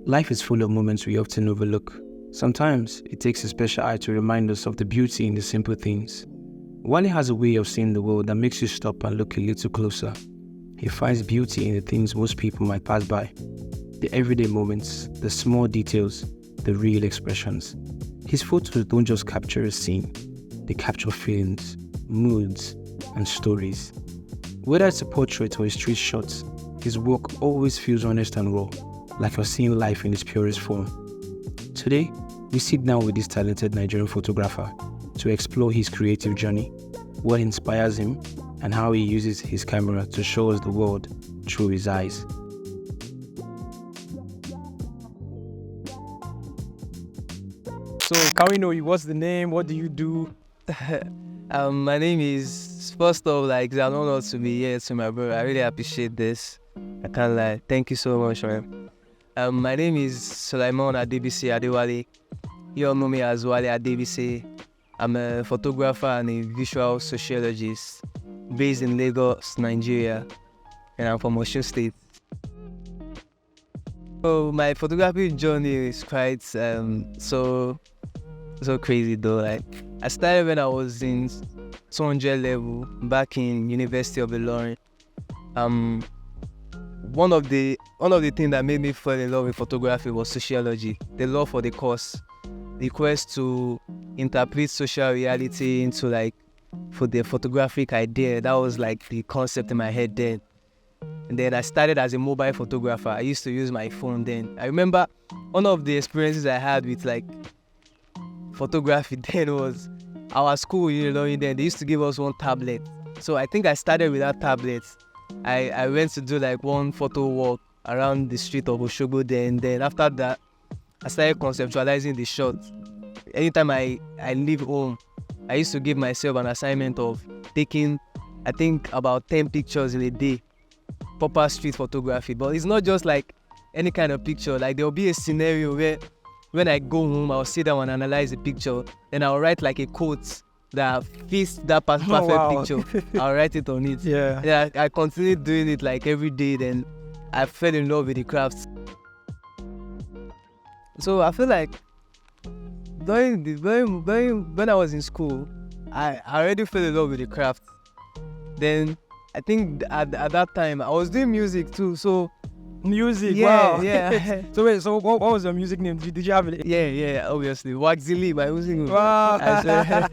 Life is full of moments we often overlook. Sometimes it takes a special eye to remind us of the beauty in the simple things. Wale has a way of seeing the world that makes you stop and look a little closer. He finds beauty in the things most people might pass by. The everyday moments, the small details, the real expressions. His photos don't just capture a scene, they capture feelings, moods, and stories. Whether it's a portrait or a street shot, his work always feels honest and raw, like you're seeing life in its purest form. Today, we sit down with this talented Nigerian photographer to explore his creative journey, what inspires him, and how he uses his camera to show us the world through his eyes. So, can we know you? What's the name? What do you do? My name is, first off, like, it's an honor to be here to my brother. I really appreciate this. I can't lie. Thank you so much, man. My name is Wale Adebisi Adewale. You all know me as Wale Adebisi. I'm a photographer and a visual sociologist based in Lagos, Nigeria, and I'm from Osun State. So my photography journey is quite so crazy though. Like, I started when I was in 200 level back in University of Ilorin. One of the things that made me fall in love with photography was sociology, the love for the course, the quest to interpret social reality into for the photographic idea. That was like the concept in my head then. And then I started as a mobile photographer. I used to use my phone then. I remember one of the experiences I had with photography then was our school, then they used to give us one tablet. So I think I started with that tablet. I went to do one photo walk around the street of Osogbo then after that, I started conceptualizing the shot. Anytime I leave home, I used to give myself an assignment of taking, I think, about 10 pictures in a day, proper street photography. But it's not just any kind of picture. There'll be a scenario where when I go home, I'll sit down and analyze the picture, and I'll write a quote that fits that perfect picture. I'll write it on it. Yeah. I continued doing it every day. Then I fell in love with the craft. So I feel like when I was in school, I already fell in love with the craft. Then I think at that time I was doing music too. So Music, yeah, wow. yeah. So wait, what was your music name? Did you have it? Yeah, obviously. Waxily, my music name. Wow. I swear.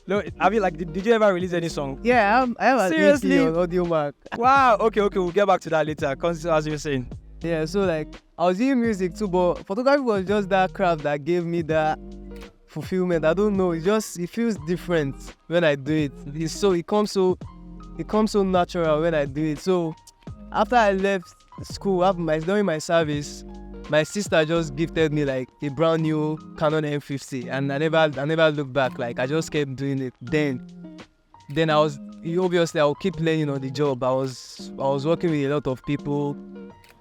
No, did you ever release any song? Yeah, I have an EP Seriously? on Audio Mark. Wow. Okay, we'll get back to that later. As you were saying. Yeah, so I was doing music too, but photography was just that craft that gave me that fulfillment. I don't know, it feels different when I do it. It comes so natural when I do it. So after I left school, during my service, my sister just gifted me a brand new Canon M50, and I never looked back. I just kept doing it. Then I will keep learning on the job. I was working with a lot of people.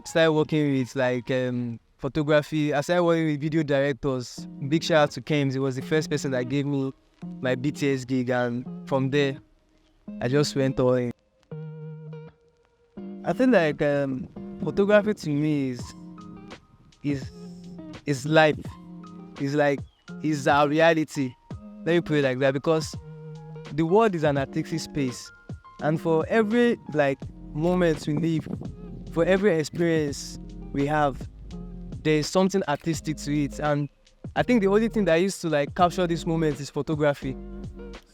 Started working with photography. I started working with video directors. Big shout out to Kames. He was the first person that gave me my BTS gig, and from there I just went all in. I feel photography to me is life. It's our reality. Let me put it like that, because the world is an artistic space, and for every moment we live, for every experience we have, there is something artistic to it. And I think the only thing that used to capture this moment is photography.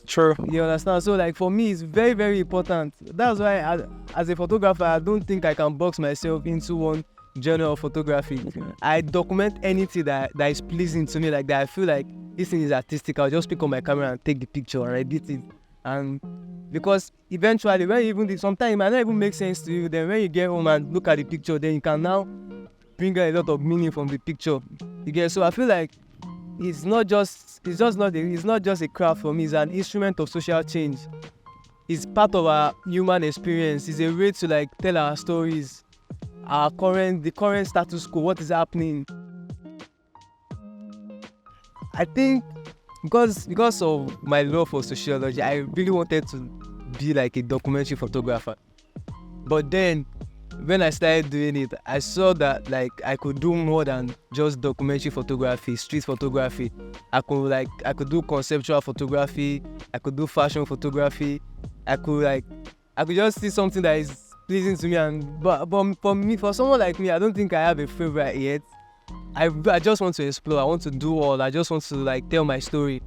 True. You understand? So for me, it's very, very important. That's why as a photographer, I don't think I can box myself into one genre of photography. I document anything that is pleasing to me, that I feel this thing is artistic. I'll just pick up my camera and take the picture and edit it. And because eventually, when you even sometimes it might not even make sense to you, then when you get home and look at the picture, then you can now bring a lot of meaning from the picture. You get? So I feel it's not just a craft for me. It's an instrument of social change. It's part of our human experience. It's a way to tell our stories, the current status quo, what is happening. I think because of my love for sociology, I really wanted to be a documentary photographer. But then when I started doing it, I saw that like I could do more than just documentary photography, street photography. I could do conceptual photography. I could do fashion photography. I could just see something that is pleasing to me. And but for me, for someone like me, I don't think I have a favorite yet. I just want to explore. I want to do all. I just want to like tell my story.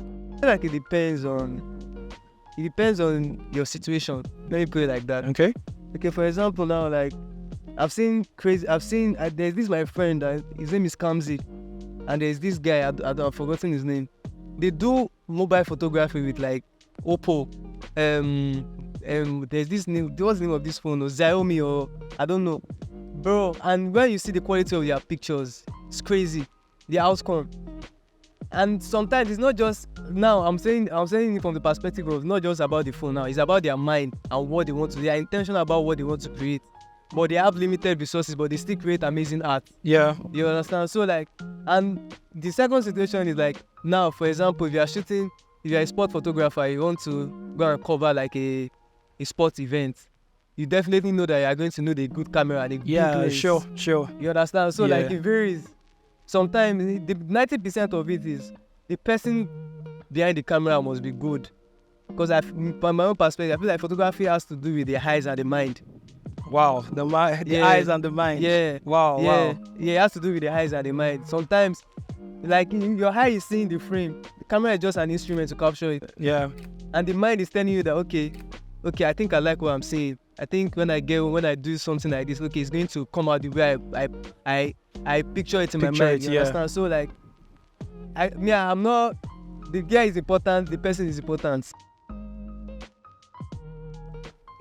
I feel like it depends on your situation. Let me put it like that. Okay. Okay, for example, now like there's this my friend, his name is Kamzi, and there's this guy I've forgotten his name. They do mobile photography with like Oppo. There's this name. What's the name of this phone? Or Xiaomi, or I don't know, bro. And when you see the quality of their pictures, it's crazy. The outcome. And sometimes it's not just now. I'm saying it from the perspective of not just about the phone now. It's about their mind and what they want to. They are intentional about what they want to create, but they have limited resources, but they still create amazing art. Yeah. You understand? So like, and the second situation is like now, for example, if you are a sport photographer, you want to go and cover like a sports event, you definitely know that you are going to need a good camera and a good lens. Sure. You understand? So like it varies. Sometimes the 90% of it is the person behind the camera must be good. Because from my own perspective, I feel like photography has to do with the eyes and the mind. Wow. The eyes and the mind. Yeah. Wow. Yeah, it has to do with the eyes and the mind. Sometimes, like your eye is seeing the frame. The camera is just an instrument to capture it. Yeah. And the mind is telling you that okay, I think I like what I'm seeing. I think when I do something like this, okay, it's going to come out the way I picture it in my mind. You understand? So like, I'm not. The guy is important. The person is important.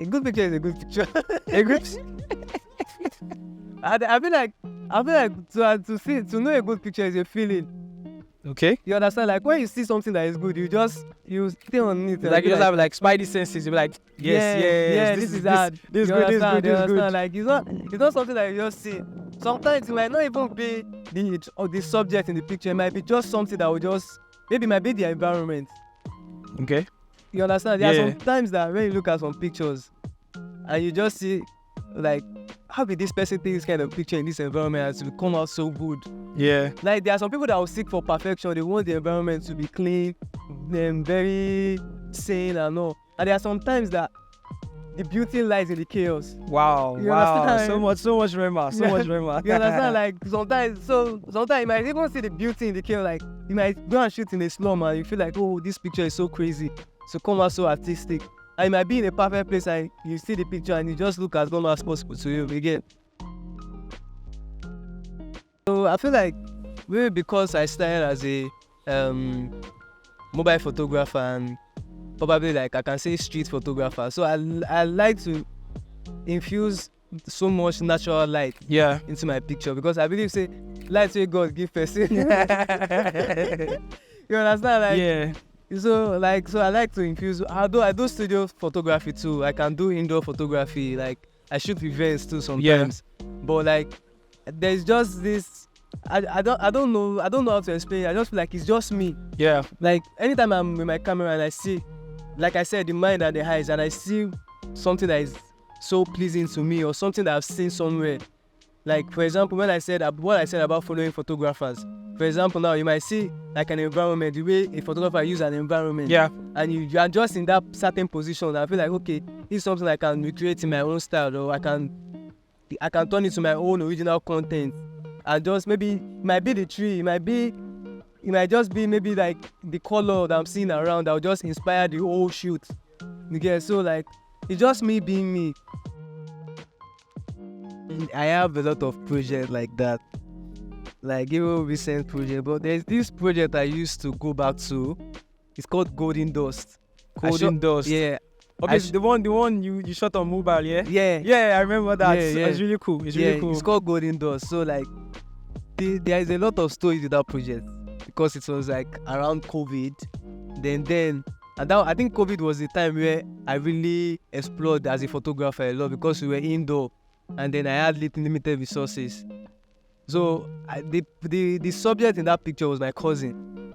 A good picture is a good picture. A good. I feel like to know a good picture is a feeling. Okay. You understand? Like when you see something that is good, you stay on it. Like you just have like spidey senses. You be like, yes, this is hard. This is good. Like it's not something that you just see. Sometimes it might not even be the subject in the picture. It might be just something that will maybe it might be the environment. Okay. You understand? There are some times that when you look at some pictures and you just see like, how did this person take this kind of picture in this environment and to come out so good? Yeah. Like there are some people that will seek for perfection. They want the environment to be clean, very sane and all. And there are some times that the beauty lies in the chaos. Wow. You understand? So much Rema. You understand? Like sometimes you might even see the beauty in the chaos. Like you might go and shoot in a slum and you feel like, oh, this picture is so crazy. So come out so artistic. And you might be in a perfect place and you see the picture and you just look as normal as possible to you again. So I feel like maybe because I started as a mobile photographer and probably like I can say street photographer. So I like to infuse so much natural light into my picture because I believe say light will God give person. You understand? Like So I like to infuse. Although I do studio photography too. I can do indoor photography. Like I shoot events too sometimes. But like there's just this. I don't know how to explain it. I just feel like it's just me. Yeah. Like anytime I'm with my camera and I see, like I said, the mind and the eyes, and I see something that is so pleasing to me or something that I've seen somewhere. Like for example, when I said what I said about following photographers. For example, now you might see like an environment, the way a photographer uses an environment. Yeah. And you are just in that certain position. I feel like okay, this is something I can recreate in my own style, or I can turn it to my own original content. And just maybe it might be the tree, it might just be maybe like the color that I'm seeing around that will just inspire the whole shoot. You get so like it's just me being me. I have a lot of projects like that. Like even recent project, but there's this project I used to go back to. It's called Golden Dust. Dust. Yeah. Okay, the one you shot on mobile, yeah? Yeah, I remember that. Yeah. It's really cool. It's really cool. It's called Golden Dust. So like there is a lot of stories with that project because it was like around COVID. Then and that, I think COVID was the time where I really explored as a photographer a lot because we were indoor and then I had limited resources. So the subject in that picture was my cousin.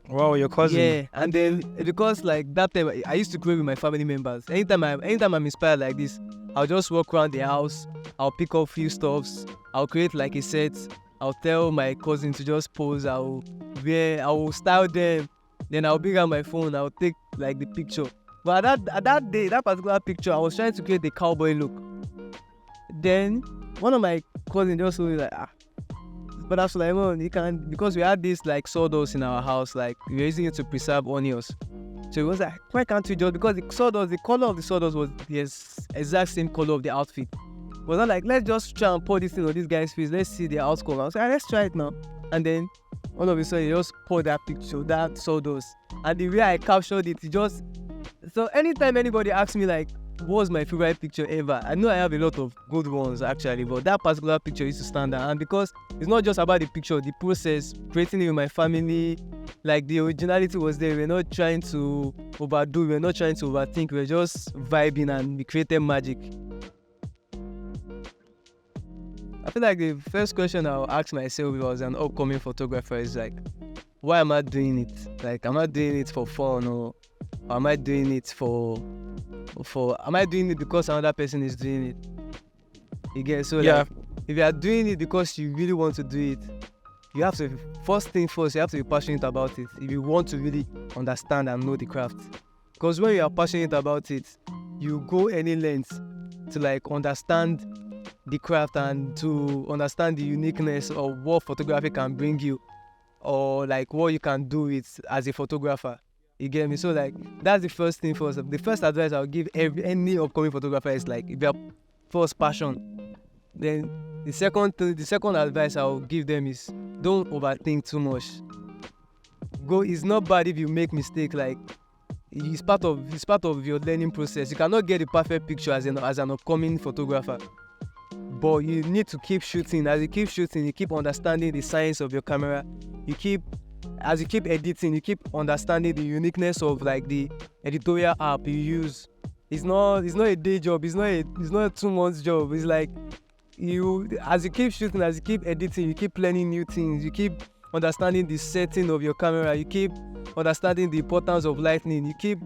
Wow, your cousin. Yeah, and then because like that time I used to create with my family members. Anytime I'm inspired like this, I'll just walk around the house. I'll pick up few stuffs. I'll create like a set. I'll tell my cousin to just pose. I will style them. Then I'll bring out my phone. I'll take like the picture. But at that day, that particular picture, I was trying to create a cowboy look. Then one of my cousins just told me like, but that's like, you can, because we had this like sawdust in our house, like we were using it to preserve onions. So it was like, why can't we just, because the sawdust, the color of the sawdust was the exact same color of the outfit. But I'm like, let's just try and pour this thing on this guy's face. Let's see the outcome. I was like, let's try it now. And then all of a sudden, he just poured that picture, that sawdust. And the way I captured it, so anytime anybody asks me like, what was my favorite picture ever? I know I have a lot of good ones actually, but that particular picture used to stand out. And because it's not just about the picture, the process, creating it with my family, like the originality was there. We're not trying to overdo, we're not trying to overthink, we're just vibing and we created magic. I feel like the first question I'll ask myself if I was an upcoming photographer is like, why am I doing it? Like, am I doing it for fun or am I doing it am I doing it because another person is doing it? You get, so like, if you are doing it because you really want to do it, you have to, first thing first, you have to be passionate about it if you want to really understand and know the craft. Because when you are passionate about it, you go any length to like understand the craft and to understand the uniqueness of what photography can bring you, or like what you can do it as a photographer. You get me? So like that's the first thing first. The first advice I'll give any upcoming photographer is like, if you have first passion, then the second advice I'll give them is don't overthink too much. It's not bad if you make mistakes. Like it's part of your learning process. You cannot get a perfect picture as an upcoming photographer, but you need to keep shooting. As you keep shooting, you keep understanding the science of your camera. As you keep editing, you keep understanding the uniqueness of like the editorial app you use. It's not a day job. It's not a 2 months job. It's like as you keep shooting, as you keep editing, you keep learning new things. You keep understanding the setting of your camera. You keep understanding the importance of lighting. You keep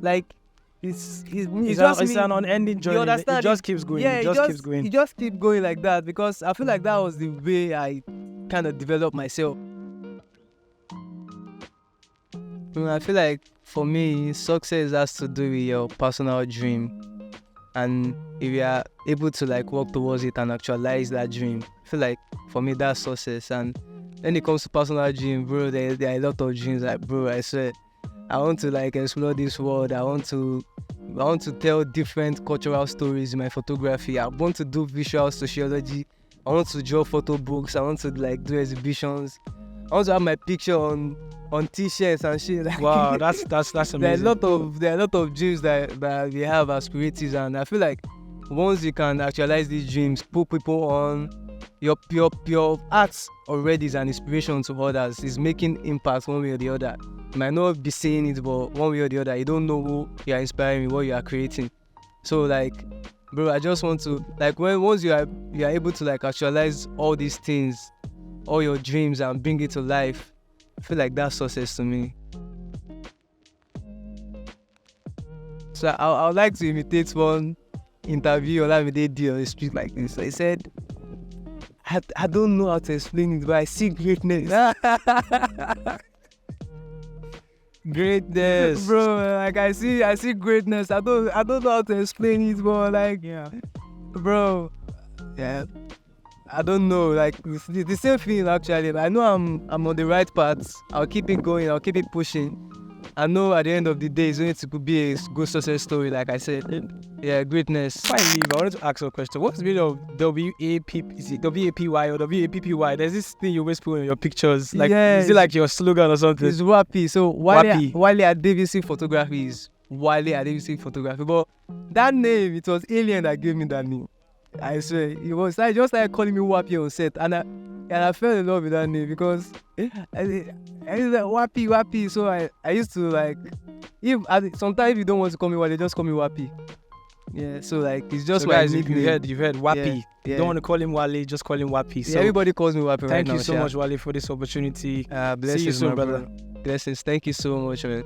like it's an unending journey. It just keeps going. Yeah, it just keeps going. You just keep going like that, because I feel like that was the way I kind of developed myself. I feel like for me, success has to do with your personal dream, and if you are able to like work towards it and actualize that dream, I feel like for me that's success. And when it comes to personal dream, bro, there are a lot of dreams. Like, bro, I swear, I want to like explore this world. I want to tell different cultural stories in my photography. I want to do visual sociology. I want to draw photo books. I want to like do exhibitions. I want to have my picture on t-shirts and shit. Like, wow, that's amazing. There are a lot of dreams that we have as creatives, and I feel like once you can actualize these dreams, put people on, your art already is an inspiration to others. It's making impact one way or the other. You might not be saying it, but one way or the other, you don't know who you are inspiring, what you are creating. So like, bro, I just want to like, once you are able to like actualize all these things, all your dreams, and bring it to life, I feel like that's success to me. So I would like to imitate one interview Olamide did on the street like this. So he said, I don't know how to explain it, but I see greatness. Greatness, bro. Like I see greatness. I don't know how to explain it, but like, bro, yeah. I don't know, like it's the same feeling actually. I know I'm on the right path. I'll keep it going. I'll keep it pushing. I know at the end of the day, it's going to be a good success story, like I said. Yeah, greatness. Finally, I wanted to ask you a question. What's the meaning of WAP? Is it WAPY or WAPPY? There's this thing you always put in your pictures. Like, is it like your slogan or something? It's WAPI. So Wale Adebisi photography is Wale Adebisi photography. But that name, it was Alien that gave me that name. I swear, it was like just like calling me Wapi on set, and I fell in love with that name because I was like Wapi. So I used to like, sometimes if you don't want to call me Wale, just call me Wapi. Yeah, so like it's just guys, you've heard Wapi. Yeah. Don't want to call him Wale, just call him Wapi. So everybody calls me Wapi. Thank you so much, Wale, for this opportunity. Bless See you soon, brother. Blessings. Thank you so much, man.